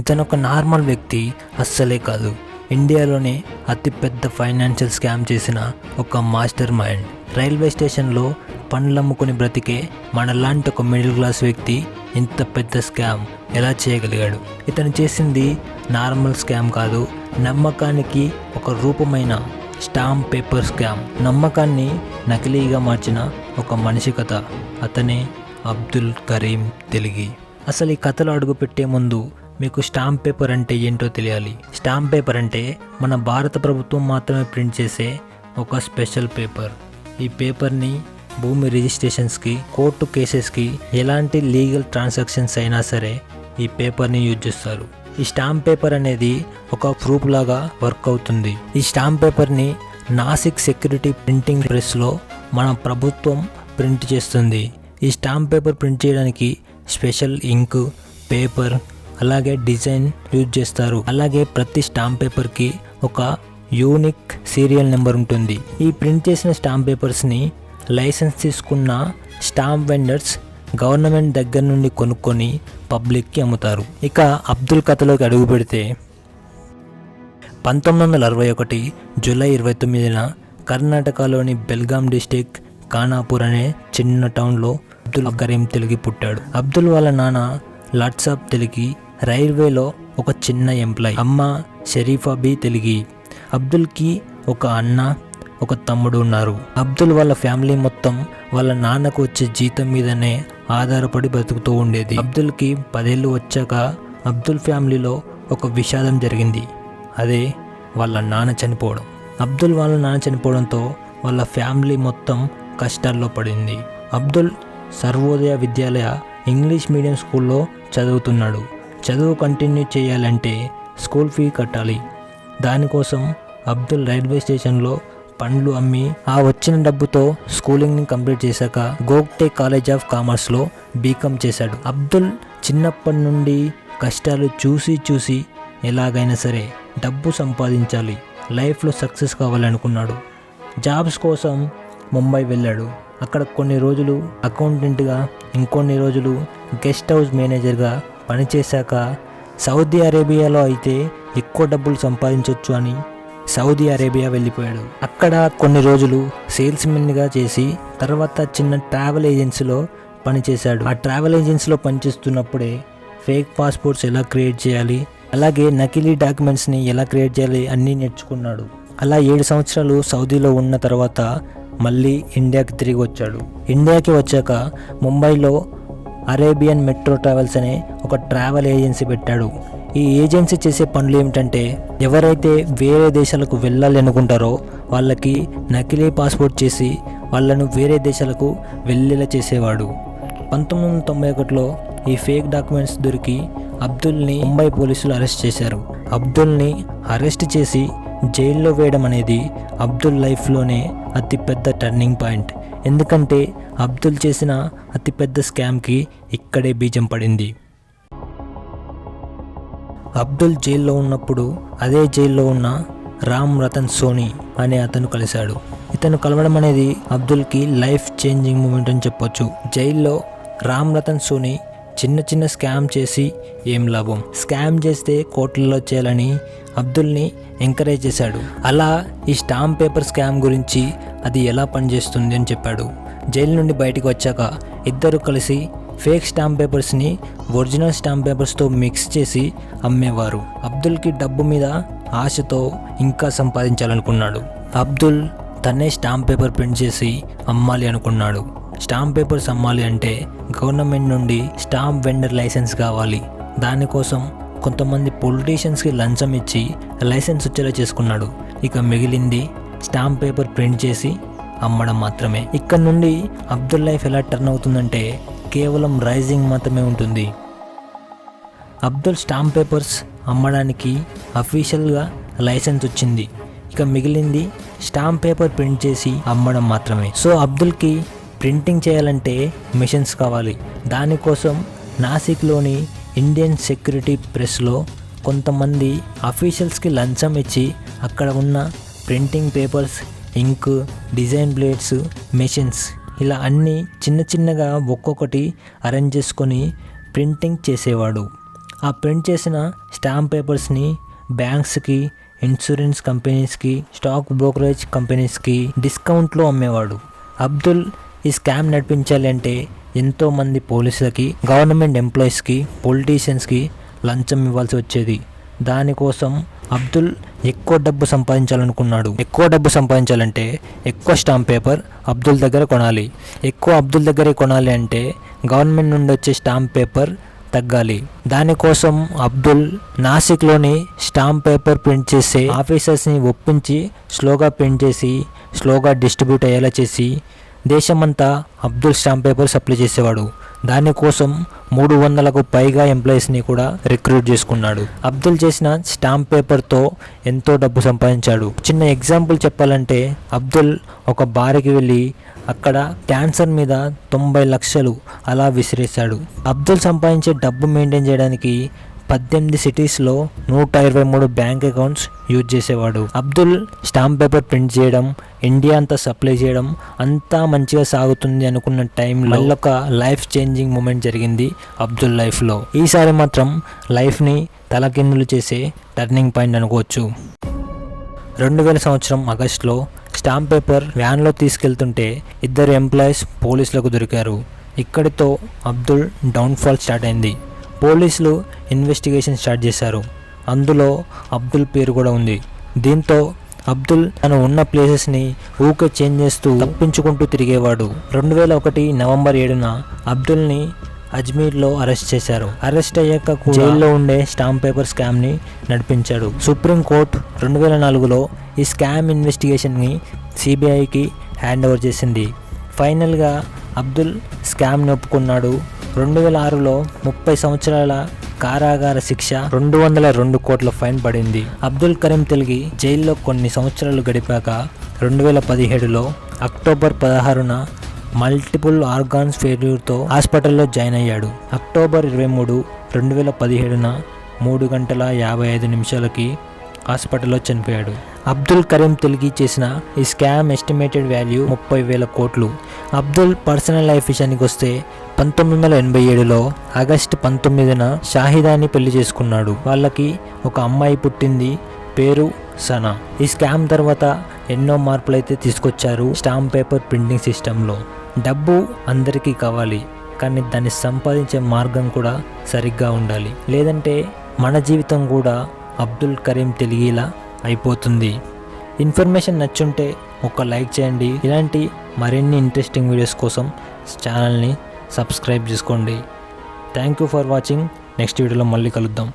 ఇతను ఒక నార్మల్ వ్యక్తి అస్సలే కాదు. ఇండియాలోనే అతిపెద్ద ఫైనాన్షియల్ స్కామ్ చేసిన ఒక మాస్టర్ మైండ్. రైల్వే స్టేషన్లో పండ్లమ్ముకుని బ్రతికే మనలాంటి ఒక మిడిల్ క్లాస్ వ్యక్తి ఇంత పెద్ద స్కామ్ ఎలా చేయగలిగాడు? ఇతను చేసింది నార్మల్ స్కామ్ కాదు, నమ్మకానికి ఒక రూపమైన స్టాంప్ పేపర్ స్కామ్. నమ్మకాన్ని నకిలీగా మార్చిన ఒక మనిషి కథ. అతనే అబ్దుల్ కరీం తెల్గి. అసలు ఈ కథలో అడుగుపెట్టే ముందు మీకు స్టాంప్ పేపర్ అంటే ఏంటో తెలియాలి. స్టాంప్ పేపర్ అంటే మన భారత ప్రభుత్వం మాత్రమే ప్రింట్ చేసే ఒక స్పెషల్ పేపర్. ఈ పేపర్ని భూమి రిజిస్ట్రేషన్స్కి, కోర్టు కేసెస్కి, ఎలాంటి లీగల్ ట్రాన్సాక్షన్స్ అయినా సరే ఈ పేపర్ని యూజ్ చేస్తారు. ఈ స్టాంప్ పేపర్ అనేది ఒక ప్రూఫ్ లాగా వర్క్ అవుతుంది. ఈ స్టాంప్ పేపర్ని నాసిక్ సెక్యూరిటీ ప్రింటింగ్ ప్రెస్లో మన ప్రభుత్వం ప్రింట్ చేస్తుంది. ఈ స్టాంప్ పేపర్ ప్రింట్ చేయడానికి స్పెషల్ ఇంక్, పేపర్, అలాగే డిజైన్ యూజ్ చేస్తారు. అలాగే ప్రతి స్టాంప్ పేపర్కి ఒక యూనిక్ సీరియల్ నెంబర్ ఉంటుంది. ఈ ప్రింట్ చేసిన స్టాంప్ పేపర్స్ని లైసెన్స్ తీసుకున్న స్టాంప్ వెండర్స్ గవర్నమెంట్ దగ్గర నుండి కొనుక్కొని పబ్లిక్కి అమ్ముతారు. ఇక అబ్దుల్ కథలోకి అడుగు పెడితే 1961 జూలై 29న కర్ణాటకలోని బెల్గాం డిస్టిక్ ఖానాపూర్ అనే చిన్న టౌన్లో అబ్దుల్ కరీం తెల్గి పుట్టాడు. అబ్దుల్ వాళ్ళ నాన్న లాట్సాబ్ తెల్గి రైల్వేలో ఒక చిన్న ఎంప్లాయ్. అమ్మ షరీఫా బి తెల్గి. అబ్దుల్కి ఒక అన్న, ఒక తమ్ముడు ఉన్నారు. అబ్దుల్ వాళ్ళ ఫ్యామిలీ మొత్తం వాళ్ళ నాన్నకు వచ్చే జీతం మీదనే ఆధారపడి బతుకుతూ ఉండేది. అబ్దుల్కి 10 ఏళ్ళు వచ్చాక అబ్దుల్ ఫ్యామిలీలో ఒక విషాదం జరిగింది. అదే వాళ్ళ నాన్న చనిపోవడం. అబ్దుల్ వాళ్ళ నాన్న చనిపోవడంతో వాళ్ళ ఫ్యామిలీ మొత్తం కష్టాల్లో పడింది. అబ్దుల్ సర్వోదయ విద్యాలయ ఇంగ్లీష్ మీడియం స్కూల్లో చదువుతున్నాడు. చదువు కంటిన్యూ చేయాలంటే స్కూల్ ఫీ కట్టాలి. దానికోసం అబ్దుల్ రైల్వే స్టేషన్లో పండ్లు అమ్మి ఆ వచ్చిన డబ్బుతో స్కూలింగ్ని కంప్లీట్ చేశాక గోగ్టే కాలేజ్ ఆఫ్ కామర్స్లో బీకామ్ చేశాడు. అబ్దుల్ చిన్నప్పటి నుండి కష్టాలు చూసి ఎలాగైనా సరే డబ్బు సంపాదించాలి, లైఫ్లో సక్సెస్ కావాలనుకున్నాడు. జాబ్స్ కోసం ముంబై వెళ్ళాడు. అక్కడ కొన్ని రోజులు అకౌంటెంట్గా, ఇంకొన్ని రోజులు గెస్ట్ హౌస్ మేనేజర్గా పనిచేశాక సౌదీ అరేబియాలో అయితే ఎక్కువ డబ్బులు సంపాదించవచ్చు అని సౌదీ అరేబియా వెళ్ళిపోయాడు. అక్కడ కొన్ని రోజులు సేల్స్మెన్గా చేసి తర్వాత చిన్న ట్రావెల్ ఏజెన్సీలో పనిచేశాడు. ఆ ట్రావెల్ ఏజెన్సీలో పనిచేస్తున్నప్పుడే ఫేక్ పాస్పోర్ట్స్ ఎలా క్రియేట్ చేయాలి, అలాగే నకిలీ డాక్యుమెంట్స్ని ఎలా క్రియేట్ చేయాలి అన్నీ నేర్చుకున్నాడు. అలా 7 సంవత్సరాలు సౌదీలో ఉన్న తర్వాత మళ్ళీ ఇండియాకి తిరిగి వచ్చాడు. ఇండియాకి వచ్చాక ముంబైలో అరేబియన్ మెట్రో ట్రావెల్స్ అనే ఒక ట్రావెల్ ఏజెన్సీ పెట్టాడు. ఈ ఏజెన్సీ చేసే పనులు ఏమిటంటే ఎవరైతే వేరే దేశాలకు వెళ్ళాలి అనుకుంటారో వాళ్ళకి నకిలీ పాస్పోర్ట్ చేసి వాళ్ళను వేరే దేశాలకు వెళ్ళేలా చేసేవాడు. 1991లో ఈ ఫేక్ డాక్యుమెంట్స్ దొరికి అబ్దుల్ని ముంబై పోలీసులు అరెస్ట్ చేశారు. అబ్దుల్ని అరెస్ట్ చేసి జైల్లో వేయడం అనేది అబ్దుల్ లైఫ్లోనే అతిపెద్ద టర్నింగ్ పాయింట్. ఎందుకంటే అబ్దుల్ చేసిన అతిపెద్ద స్కామ్కి ఇక్కడే బీజం పడింది. అబ్దుల్ జైల్లో ఉన్నప్పుడు అదే జైల్లో ఉన్న రామ్ రతన్ సోనీ అనే అతను కలిశాడు. ఇతను కలవడం అనేది అబ్దుల్కి లైఫ్ చేంజింగ్ మూమెంట్ అని చెప్పొచ్చు. జైల్లో రామ్ రతన్ సోనీ చిన్న స్కామ్ చేసి ఏం లాభం, స్కామ్ చేస్తే కోట్లలో చేయాలని అబ్దుల్ని ఎంకరేజ్ చేశాడు. అలా ఈ స్టాంప్ పేపర్ స్కామ్ గురించి అది ఎలా పనిచేస్తుంది అని చెప్పాడు. జైలు నుండి బయటకు వచ్చాక ఇద్దరు కలిసి ఫేక్ స్టాంప్ పేపర్స్ని ఒరిజినల్ స్టాంప్ పేపర్స్తో మిక్స్ చేసి అమ్మేవారు. అబ్దుల్కి డబ్బు మీద ఆశతో ఇంకా సంపాదించాలనుకున్నాడు. అబ్దుల్ తన్నే స్టాంప్ పేపర్ ప్రింట్ చేసి అమ్మాలి అనుకున్నాడు. స్టాంప్ పేపర్స్ అమ్మాలి అంటే గవర్నమెంట్ నుండి స్టాంప్ వెండర్ లైసెన్స్ కావాలి. దానికోసం కొంతమంది పొలిటీషియన్స్కి లంచం ఇచ్చి లైసెన్స్ వచ్చేలా చేసుకున్నాడు. ఇక మిగిలింది స్టాంప్ పేపర్ ప్రింట్ చేసి అమ్మడం మాత్రమే. ఇక్కడ నుండి అబ్దుల్ లైఫ్ ఎలా టర్న్ అవుతుందంటే కేవలం రైజింగ్ మాత్రమే ఉంటుంది. అబ్దుల్ స్టాంప్ పేపర్స్ అమ్మడానికి అఫీషియల్గా లైసెన్స్ వచ్చింది. ఇక మిగిలింది స్టాంప్ పేపర్ ప్రింట్ చేసి అమ్మడం మాత్రమే. సో అబ్దుల్కి ప్రింటింగ్ చేయాలంటే మిషన్స్ కావాలి. దానికోసం నాసిక్లోని ఇండియన్ సెక్యూరిటీ ప్రెస్లో కొంతమంది అఫీషియల్స్కి లంచం ఇచ్చి అక్కడ ఉన్న ప్రింటింగ్ పేపర్స్, ఇంక్, డిజైన్ బ్లేడ్స్, మెషిన్స్ ఇలా అన్నీ చిన్నగా ఒక్కొక్కటి అరేంజ్ చేసుకొని ప్రింటింగ్ చేసేవాడు. ఆ ప్రింట్ చేసిన స్టాంప్ పేపర్స్ని బ్యాంక్స్కి, ఇన్సూరెన్స్ కంపెనీస్కి, స్టాక్ బ్రోకరేజ్ కంపెనీస్కి డిస్కౌంట్లో అమ్మేవాడు. అబ్దుల్ ఈ స్కామ్ నడిపించాలి అంటే ఎంతోమంది పోలీసులకి, గవర్నమెంట్ ఎంప్లాయీస్కి, పొలిటీషియన్స్కి లంచం ఇవ్వాల్సి వచ్చేది. దానికోసం అబ్దుల్ ఎక్కువ డబ్బు సంపాదించాలనుకున్నాడు. ఎక్కువ డబ్బు సంపాదించాలంటే ఎక్కువ స్టాంప్ పేపర్ అబ్దుల్ దగ్గర కొనాలి. ఎక్కువ అబ్దుల్ దగ్గరే కొనాలి అంటే గవర్నమెంట్ నుండి వచ్చే స్టాంప్ పేపర్ తగ్గాలి. దానికోసం అబ్దుల్ నాసిక్లోని స్టాంప్ పేపర్ ప్రింట్ చేసే ఆఫీసర్స్ని ఒప్పించి స్లోగా ప్రింట్ చేసి స్లోగా డిస్ట్రిబ్యూట్ అయ్యేలా చేసి దేశమంతా అబ్దుల్ స్టాంప్ పేపర్ సప్లై చేసేవాడు. దానికోసం 300కు పైగా ఎంప్లాయీస్ని కూడా రిక్రూట్ చేసుకున్నాడు. అబ్దుల్ చేసిన స్టాంప్ పేపర్తో ఎంతో డబ్బు సంపాదించాడు. చిన్న ఎగ్జాంపుల్ చెప్పాలంటే అబ్దుల్ ఒక బార్కి వెళ్ళి అక్కడ క్యాన్సర్ మీద 90 లక్షలు అలా విసిరేశాడు. అబ్దుల్ సంపాదించే డబ్బు మెయింటైన్ చేయడానికి 18 సిటీస్లో 123 బ్యాంక్ అకౌంట్స్ యూజ్ చేసేవాడు. అబ్దుల్ స్టాంప్ పేపర్ ప్రింట్ చేయడం, ఇండియా అంతా సప్లై చేయడం అంతా మంచిగా సాగుతుంది అనుకున్న టైంలో ఒక లైఫ్ చేంజింగ్ మూమెంట్ జరిగింది అబ్దుల్ లైఫ్లో. ఈసారి మాత్రం లైఫ్ని తలకిందులు చేసే టర్నింగ్ పాయింట్ అనుకోవచ్చు. 2000 సంవత్సరం ఆగస్టులో స్టాంప్ పేపర్ వ్యాన్లో తీసుకెళ్తుంటే 2 ఎంప్లాయీస్ పోలీసులకు దొరికారు. ఇక్కడితో అబ్దుల్ డౌన్ఫాల్ స్టార్ట్ అయింది. పోలీసులు ఇన్వెస్టిగేషన్ స్టార్ట్ చేశారు. అందులో అబ్దుల్ పేరు కూడా ఉంది. దీంతో అబ్దుల్ తను ఉన్న ప్లేసెస్ని ఊకే చేంజ్ చేస్తూ తప్పించుకుంటూ తిరిగేవాడు. 2001 నవంబర్ 7న అబ్దుల్ని అజ్మీర్లో అరెస్ట్ చేశారు. అరెస్ట్ అయ్యాక జైల్లో ఉండే స్టాంప్ పేపర్ స్కామ్ని నడిపించాడు. సుప్రీంకోర్టు 2004లో ఈ స్కామ్ ఇన్వెస్టిగేషన్ని సిబిఐకి హ్యాండ్ ఓవర్ చేసింది. ఫైనల్గా అబ్దుల్ స్కామ్ని ఒప్పుకున్నాడు. 2006లో 30 సంవత్సరాల కారాగార శిక్ష, 202 కోట్ల ఫైన్ పడింది. అబ్దుల్ కరీం తెల్గి జైల్లో కొన్ని సంవత్సరాలు గడిపాక 2017లో అక్టోబర్ 16న మల్టిపుల్ ఆర్గాన్స్ ఫెయిల్యూర్తో హాస్పిటల్లో జాయిన్ అయ్యాడు. అక్టోబర్ 23, 2017న 3:55 హాస్పిటల్లో చనిపోయాడు. అబ్దుల్ కరీం తెల్గి చేసిన ఈ స్కామ్ ఎస్టిమేటెడ్ వాల్యూ 30,000 కోట్లు. అబ్దుల్ పర్సనల్ లైఫ్ విషయానికి వస్తే 1987లో ఆగస్టు 19న షాహిదాని పెళ్లి చేసుకున్నాడు. వాళ్ళకి ఒక అమ్మాయి పుట్టింది, పేరు సనా. ఈ స్కామ్ తర్వాత ఎన్నో మార్పులు అయితే తీసుకొచ్చారు స్టాంప్ పేపర్ ప్రింటింగ్ సిస్టంలో. డబ్బు అందరికీ కావాలి, కానీ దాన్ని సంపాదించే మార్గం కూడా సరిగ్గా ఉండాలి. లేదంటే మన జీవితం కూడా అబ్దుల్ కరీం తెల్గిలా అయిపోతుంది. ఇన్ఫర్మేషన్ నచ్చుంటే ఒక లైక్ చేయండి. ఇలాంటి మరిన్ని ఇంట్రెస్టింగ్ వీడియోస్ కోసం ఛానల్ని సబ్స్క్రైబ్ చేసుకోండి. Thank you for watching. Next వీడియోలో మళ్ళీ కలుద్దాం.